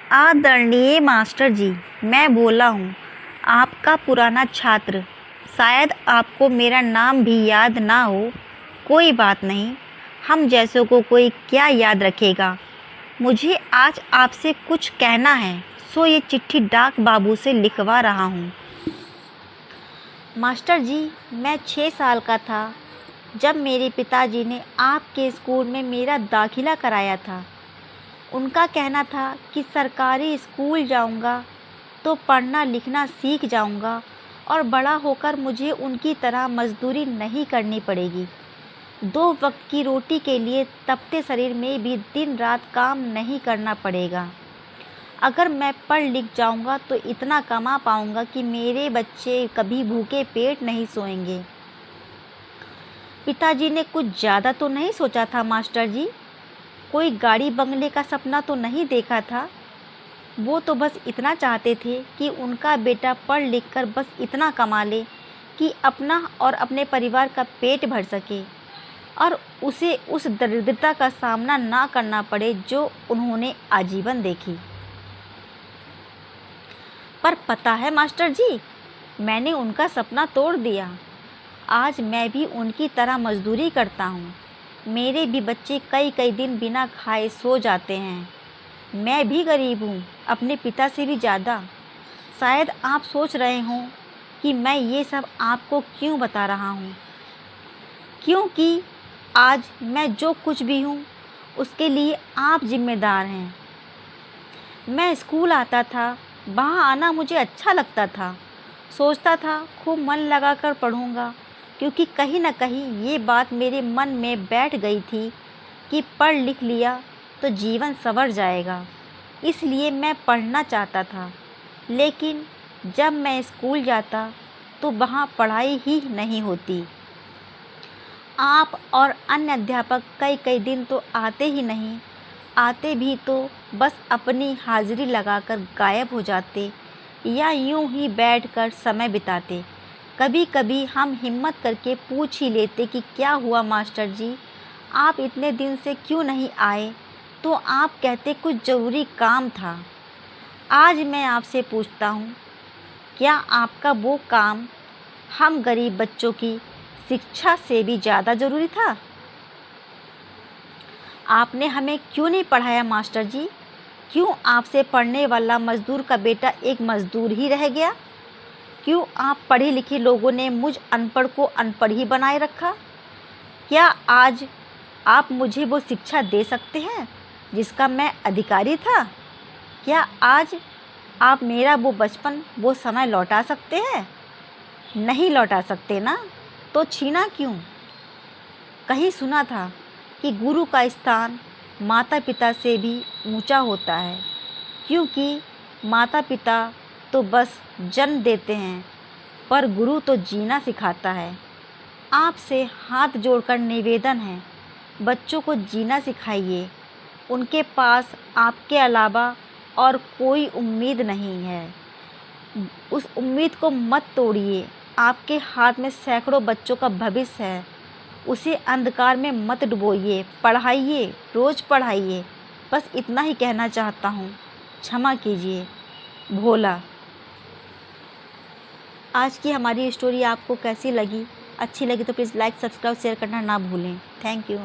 आदरणीय मास्टर जी, मैं बोला हूँ, आपका पुराना छात्र। शायद आपको मेरा नाम भी याद ना हो। कोई बात नहीं, हम जैसों को कोई क्या याद रखेगा। मुझे आज आपसे कुछ कहना है, सो ये चिट्ठी डाक बाबू से लिखवा रहा हूँ। मास्टर जी, मैं 6 साल का था जब मेरे पिताजी ने आपके स्कूल में मेरा दाखिला कराया था। उनका कहना था कि सरकारी स्कूल जाऊंगा तो पढ़ना लिखना सीख जाऊंगा और बड़ा होकर मुझे उनकी तरह मजदूरी नहीं करनी पड़ेगी। 2 वक्त की रोटी के लिए तपते शरीर में भी दिन रात काम नहीं करना पड़ेगा। अगर मैं पढ़ लिख जाऊंगा तो इतना कमा पाऊंगा कि मेरे बच्चे कभी भूखे पेट नहीं सोएंगे। पिताजी ने कुछ ज़्यादा तो नहीं सोचा था मास्टर जी। कोई गाड़ी बंगले का सपना तो नहीं देखा था। वो तो बस इतना चाहते थे कि उनका बेटा पढ़ लिख कर बस इतना कमा ले कि अपना और अपने परिवार का पेट भर सके और उसे उस दरिद्रता का सामना ना करना पड़े जो उन्होंने आजीवन देखी। पर पता है मास्टर जी, मैंने उनका सपना तोड़ दिया। आज मैं भी उनकी तरह मजदूरी करता हूँ। मेरे भी बच्चे कई कई दिन बिना खाए सो जाते हैं। मैं भी गरीब हूँ, अपने पिता से भी ज़्यादा। शायद आप सोच रहे हों कि मैं ये सब आपको क्यों बता रहा हूँ, क्योंकि आज मैं जो कुछ भी हूँ उसके लिए आप जिम्मेदार हैं। मैं स्कूल आता था, वहाँ आना मुझे अच्छा लगता था। सोचता था खूब मन लगाकर पढ़ूँगा, क्योंकि कहीं ना कहीं ये बात मेरे मन में बैठ गई थी कि पढ़ लिख लिया तो जीवन संवर जाएगा। इसलिए मैं पढ़ना चाहता था। लेकिन जब मैं स्कूल जाता तो वहाँ पढ़ाई ही नहीं होती। आप और अन्य अध्यापक कई कई दिन तो आते ही नहीं, आते भी तो बस अपनी हाजिरी लगाकर गायब हो जाते या यूं ही बैठकर समय बिताते। कभी कभी हम हिम्मत करके पूछ ही लेते कि क्या हुआ मास्टर जी, आप इतने दिन से क्यों नहीं आए? तो आप कहते कुछ ज़रूरी काम था। आज मैं आपसे पूछता हूँ, क्या आपका वो काम हम गरीब बच्चों की शिक्षा से भी ज़्यादा ज़रूरी था? आपने हमें क्यों नहीं पढ़ाया मास्टर जी? क्यों आपसे पढ़ने वाला मज़दूर का बेटा एक मज़दूर ही रह गया? क्यों आप पढ़े लिखे लोगों ने मुझ अनपढ़ को अनपढ़ ही बनाए रखा? क्या आज आप मुझे वो शिक्षा दे सकते हैं जिसका मैं अधिकारी था? क्या आज आप मेरा वो बचपन, वो समय लौटा सकते हैं? नहीं लौटा सकते ना, तो छीना क्यों? कहीं सुना था कि गुरु का स्थान माता पिता से भी ऊंचा होता है, क्योंकि माता पिता तो बस जन्म देते हैं, पर गुरु तो जीना सिखाता है। आपसे हाथ जोड़कर निवेदन है, बच्चों को जीना सिखाइए। उनके पास आपके अलावा और कोई उम्मीद नहीं है। उस उम्मीद को मत तोड़िए। आपके हाथ में सैकड़ों बच्चों का भविष्य है, उसे अंधकार में मत डुबोइए। पढ़ाइए, रोज़ पढ़ाइए। बस इतना ही कहना चाहता हूँ। क्षमा कीजिए। भोला। आज की हमारी स्टोरी आपको कैसी लगी? अच्छी लगी तो प्लीज़ लाइक, सब्सक्राइब, शेयर करना ना भूलें। Thank you.